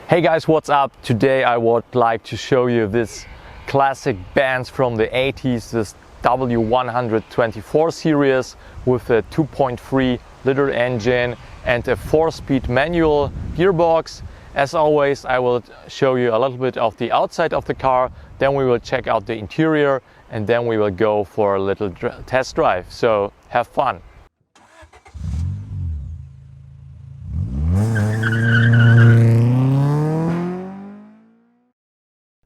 Hey guys, what's up? Today I would like to show you this classic Benz from the 80s, this W124 series with a 2.3 liter engine and a 4-speed manual gearbox. As always, I will show you a little bit of the outside of the car, then we will check out the interior, and then we will go for a little test drive. So have fun!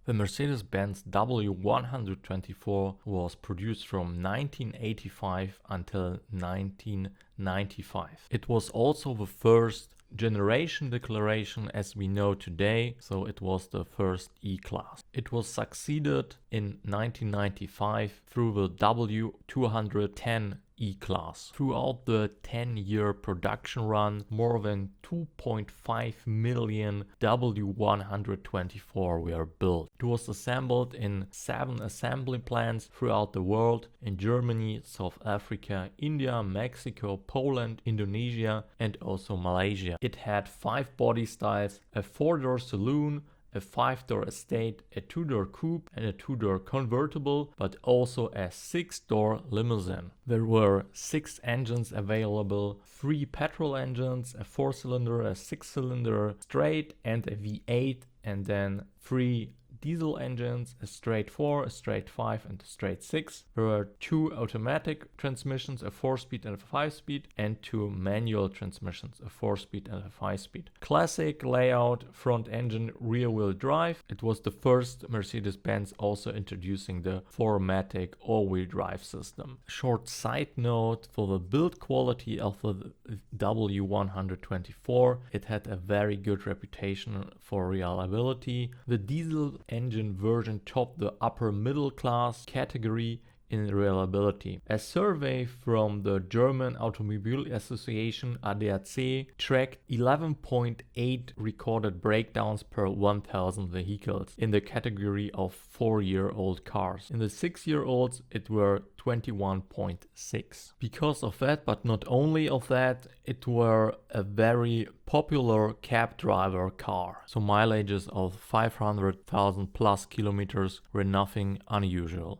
The Mercedes-Benz W124 was produced from 1985 until 1995. It was also the first generation declaration as we know today, so it was the first E-Class. It was succeeded in 1995 through the W210 E-Class. Throughout the 10-year production run, more than 2.5 million W124 were built. It was assembled in 7 assembly plants throughout the world, in Germany, South Africa, India, Mexico, Poland, Indonesia, and also Malaysia. It had 5 body styles: a 4-door saloon, a 5-door estate, a 2-door coupe and a 2-door convertible, but also a 6-door limousine. There were 6 engines available: 3 petrol engines, a 4-cylinder, a 6-cylinder straight and a V8, and then 3 diesel engines, a straight 4, a straight 5 and a straight 6. There were 2 automatic transmissions, a 4-speed and a 5-speed, and 2 manual transmissions, a 4-speed and a 5-speed. Classic layout, front engine, rear wheel drive. It was the first Mercedes-Benz also introducing the 4MATIC all-wheel drive system. Short side note for the build quality of the W124, it had a very good reputation for reliability. The diesel engine version topped the upper middle class category in reliability. A survey from the German Automobile Association ADAC tracked 11.8 recorded breakdowns per 1,000 vehicles in the category of 4-year-old cars. In the 6-year-olds it were 21.6. Because of that, but not only of that, it were a very popular cab driver car. So mileages of 500,000 plus kilometers were nothing unusual.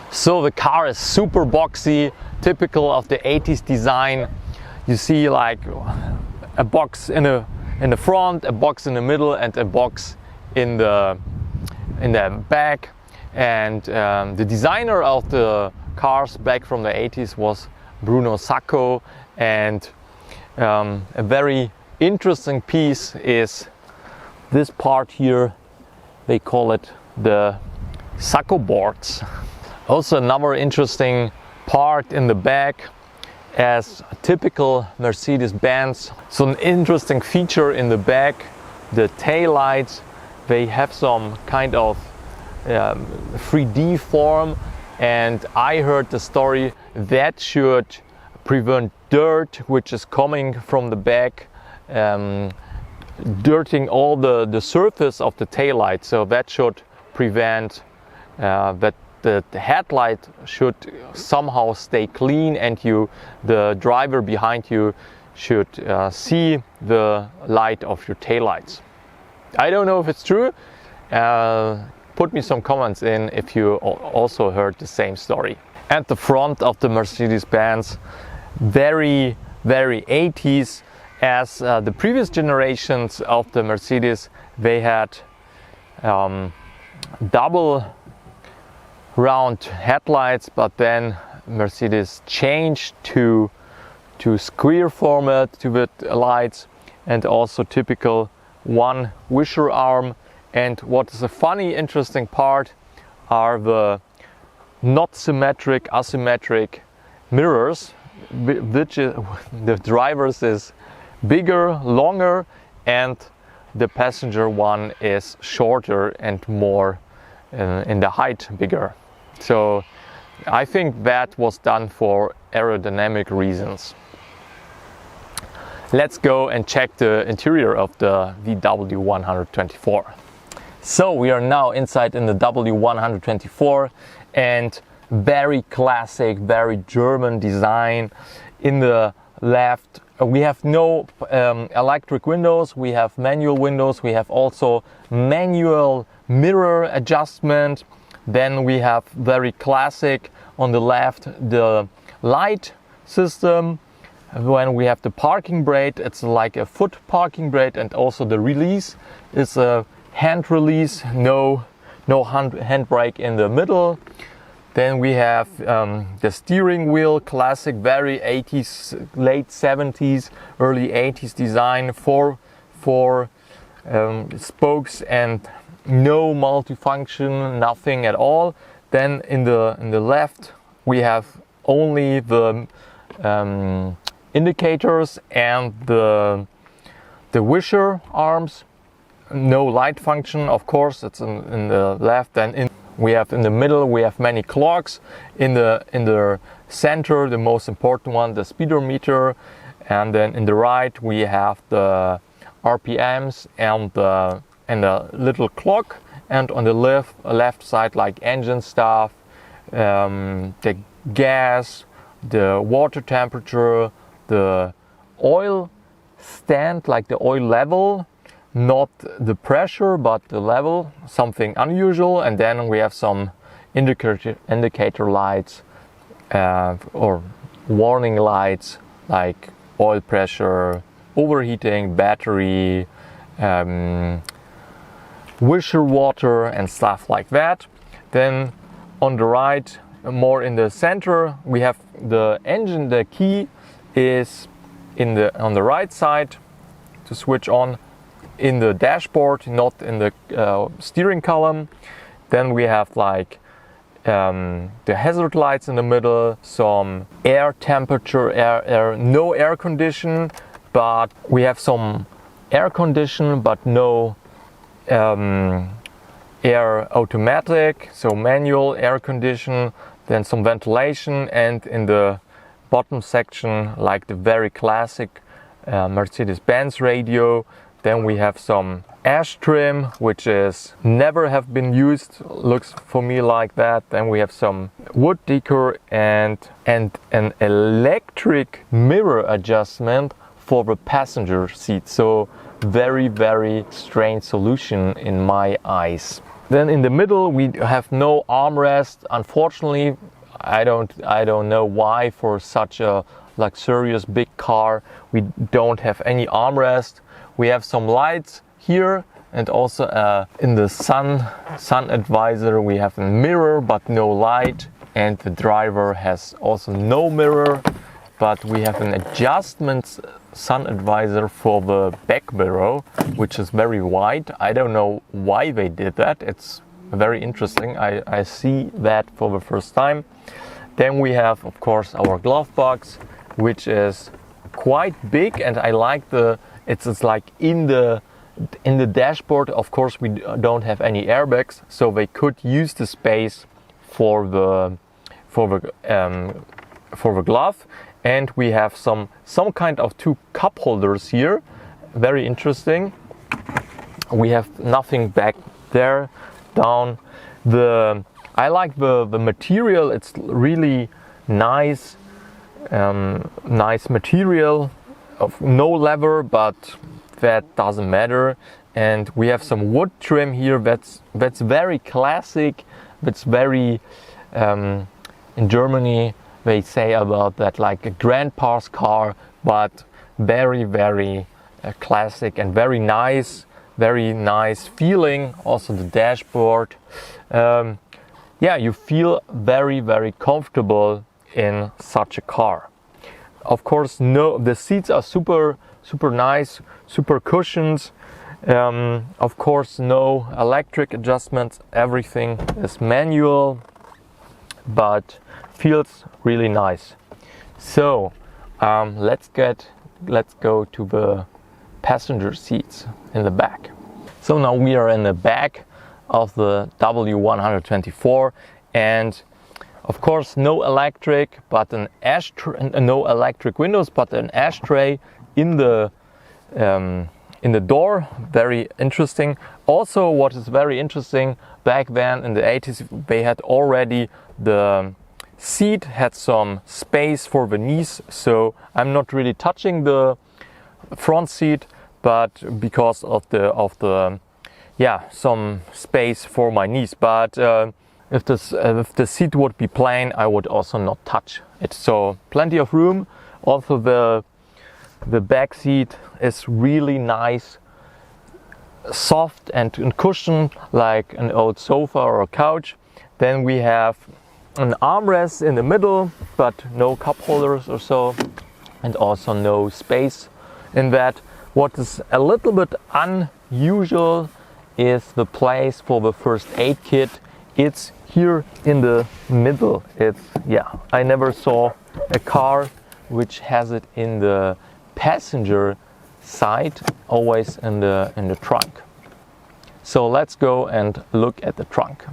So the car is super boxy, typical of the 80s design. You see like a box in the front, a box in the middle, and a box in the back. And the designer of the cars back from the 80s was Bruno Sacco. And a very interesting piece is this part here. They call it the Sacco boards. Also another interesting part in the back, as typical Mercedes-Benz. So an interesting feature in the back, the tail lights, they have some kind of 3D form, and I heard the story that should prevent dirt which is coming from the back, dirting all the surface of the tail light. So that should prevent that the headlight should somehow stay clean, and the driver behind you should see the light of your taillights. I don't know if it's true. Put me some comments in if you also heard the same story. At the front of the Mercedes-Benz, very 80s, as the previous generations of the Mercedes, they had double round headlights, but then Mercedes changed to square format to the lights, and also typical one visor arm. And what is a funny, interesting part are the not symmetric, asymmetric mirrors, which the driver's is bigger, longer, and the passenger one is shorter and more in the height bigger. So I think that was done for aerodynamic reasons. Let's go and check the interior of the W124. So we are now inside in the W124, and very classic, very German design. In the left we have no electric windows, we have manual windows, we have also manual mirror adjustment. Then we have very classic on the left the light system. When we have the parking brake, it's like a foot parking brake, and also the release is a hand release, no hand brake in the middle. Then we have the steering wheel, classic, very 80s, late 70s, early 80s design, four spokes and no multifunction, nothing at all. Then in the left we have only the indicators and the visor arms, no light function, of course, it's in the left. And we have in the middle, we have many clocks. In the center, the most important one, the speedometer. And then in the right, we have the RPMs and a little clock. And on the left side, like engine stuff, the gas, the water temperature, the oil stand, like the oil level. Not the pressure, but the level, something unusual. And then we have some indicator lights or warning lights, like oil pressure, overheating, battery, visor water and stuff like that. Then on the right, more in the center, we have the engine. The key is on the right side to switch on, in the dashboard, not in the steering column. Then we have like the hazard lights in the middle, some air temperature, no air condition, but we have some air condition, but no air automatic, so manual air condition. Then some ventilation, and in the bottom section, like the very classic Mercedes-Benz radio. Then we have some ash trim, which is never have been used, looks for me like that. Then we have some wood decor and an electric mirror adjustment for the passenger seat. So very, very strange solution in my eyes. Then in the middle we have no armrest. Unfortunately, I don't know why for such a luxurious big car we don't have any armrest. We have some lights here, and also in the sun advisor we have a mirror but no light, and the driver has also no mirror, but we have an adjustment sun advisor for the back mirror, which is very wide. I don't know why they did that. It's very interesting. I see that for the first time. Then we have, of course, our glove box, which is quite big, and I like it's like in the dashboard. Of course, we don't have any airbags, so they could use the space for the glove. And we have some kind of two cup holders here. Very interesting. We have nothing back there. Down I like the material. It's really nice. Nice material of no leather, but that doesn't matter. And we have some wood trim here. That's very classic. That's very in Germany they say about that, like a grandpa's car, but very, very classic and very nice feeling. Also the dashboard, yeah, you feel very, very comfortable in such a car. Of course, the seats are super nice, super cushions. Of course, no electric adjustments. Everything is manual, but feels really nice. So let's go to the passenger seats in the back. So now we are in the back of the W124, and of course no electric, but no electric windows, but an ashtray in the door. Very interesting. Also, what is very interesting, back then in the 80s they had already the seat had some space for the knees, so I'm not really touching the front seat, but because of the some space for my knees. But if the seat would be plain, I would also not touch it. So plenty of room. Also the back seat is really nice, soft and cushioned like an old sofa or a couch. Then we have an armrest in the middle, but no cup holders or so, and also no space in that. What is a little bit unusual is the place for the first aid kit. It's here in the middle. I never saw a car which has it in the passenger side, always in the trunk. So let's go and look at the trunk.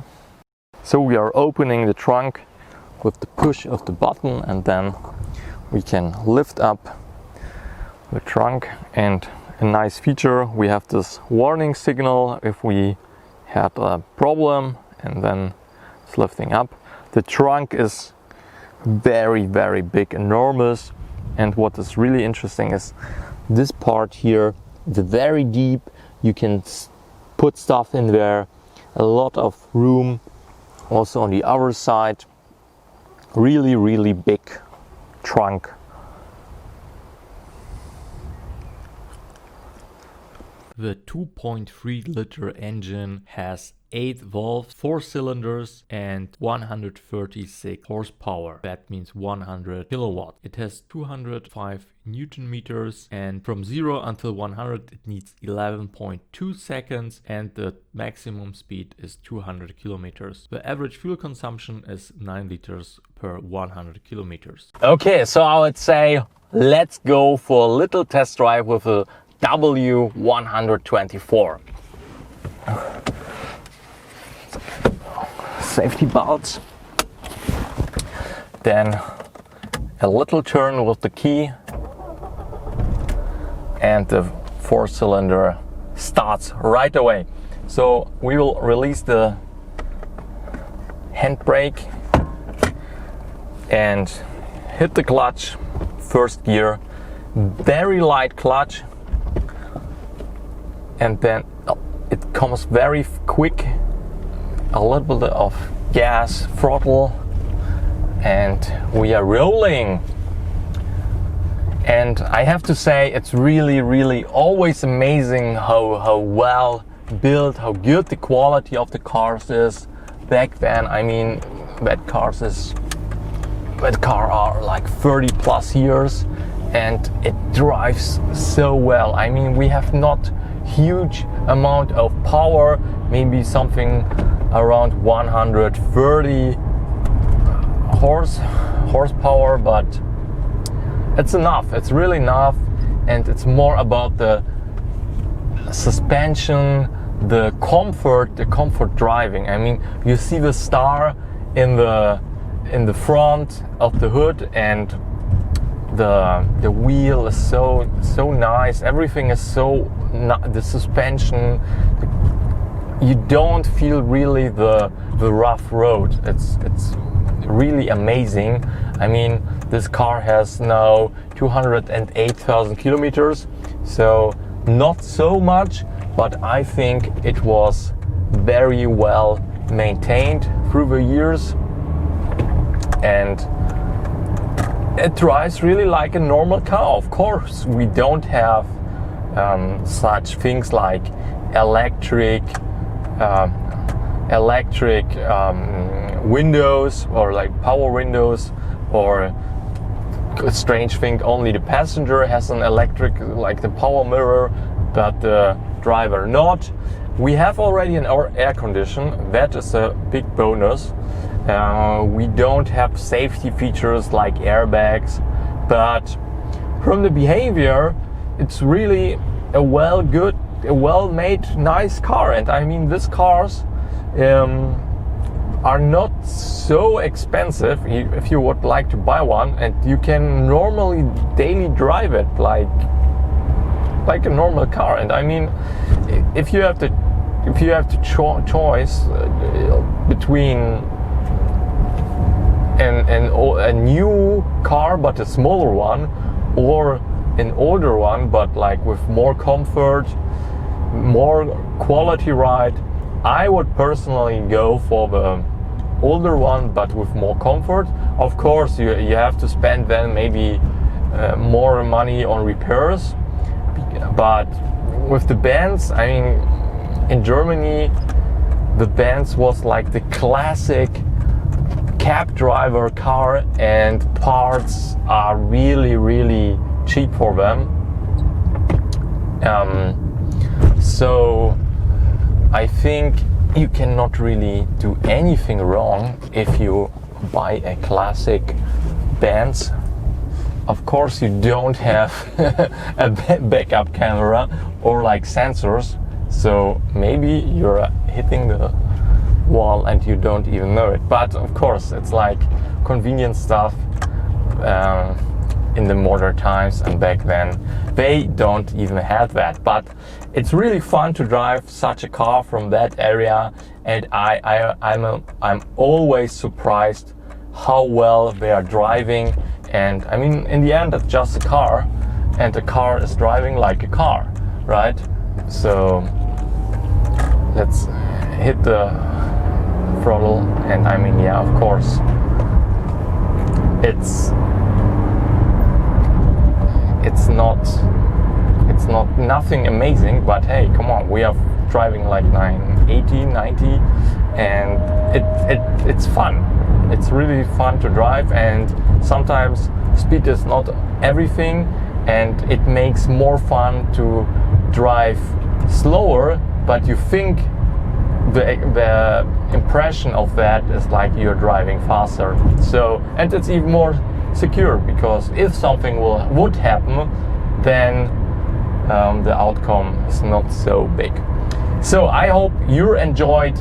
So we are opening the trunk with the push of the button, and then we can lift up the trunk. And a nice feature, we have this warning signal if we have a problem, and then it's lifting up. The trunk is very, very big, enormous. And what is really interesting is this part here, it's very deep. You can put stuff in there, a lot of room. Also on the other side, really, really big trunk. The 2.3 liter engine has 8 valves, 4 cylinders and 136 horsepower. That means 100 kilowatts. It has 205 Newton meters, and from 0 until 100 it needs 11.2 seconds, and the maximum speed is 200 kilometers. The average fuel consumption is 9 liters per 100 kilometers. Okay, so I would say let's go for a little test drive with a W124. Safety belts, then a little turn with the key, and the 4-cylinder starts right away. So we will release the handbrake and hit the clutch, first gear, very light clutch, and then it comes very quick. A little bit of gas, throttle, and we are rolling. And I have to say, it's really, really always amazing how well built, how good the quality of the cars is. Back then, I mean, that car are like 30 plus years, and it drives so well. I mean, we have not huge amount of power, maybe something around 130 horsepower, but it's enough. It's really enough, and it's more about the suspension, the comfort driving. I mean, you see the star in the front of the hood, and the wheel is so nice. Everything is so the suspension. You don't feel really the rough road. It's really amazing. I mean, this car has now 208,000 kilometers, so not so much, but I think it was very well maintained through the years, and it drives really like a normal car. Of course, we don't have such things like electric windows, or like power windows, or a strange thing, only the passenger has an electric, like the power mirror, but the driver not. We have already an air condition. That is a big bonus. We don't have safety features like airbags, but from the behavior, it's really a well-made, nice car. And I mean, these cars are not so expensive if you would like to buy one, and you can normally daily drive it like a normal car. And I mean, if you have to choice between a new car but a smaller one, or an older one but like with more comfort, more quality ride, I would personally go for the older one but with more comfort. Of course you have to spend then maybe more money on repairs, but with the Benz, I mean, in Germany the Benz was like the classic cab driver car, and parts are really cheap for them. So I think you cannot really do anything wrong if you buy a classic Benz. Of course you don't have a backup camera or like sensors, so maybe you're hitting the wall and you don't even know it. But of course it's like convenient stuff in the modern times, and back then they don't even have that. But it's really fun to drive such a car from that area, and I'm always surprised how well they are driving. And I mean, in the end it's just a car, and the car is driving like a car, right? So let's hit the throttle, and I mean, yeah, of course it's not nothing amazing, but hey, come on, we are driving like 80, 90, and it's fun. It's really fun to drive, and sometimes speed is not everything, and it makes more fun to drive slower, but you think the impression of that is like you're driving faster. So, and it's even more secure, because if something would happen, then the outcome is not so big. So I hope you enjoyed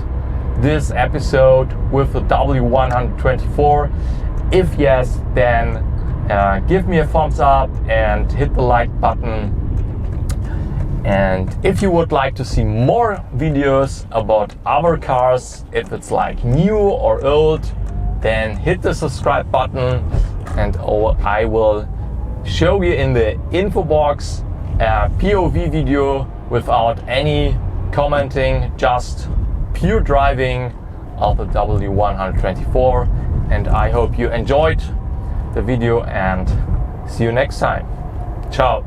this episode with the W124. If yes, then give me a thumbs up and hit the like button. And if you would like to see more videos about other cars, if it's like new or old, then hit the subscribe button, and I will show you in the info box a POV video without any commenting, just pure driving of the W124. And I hope you enjoyed the video, and see you next time. Ciao.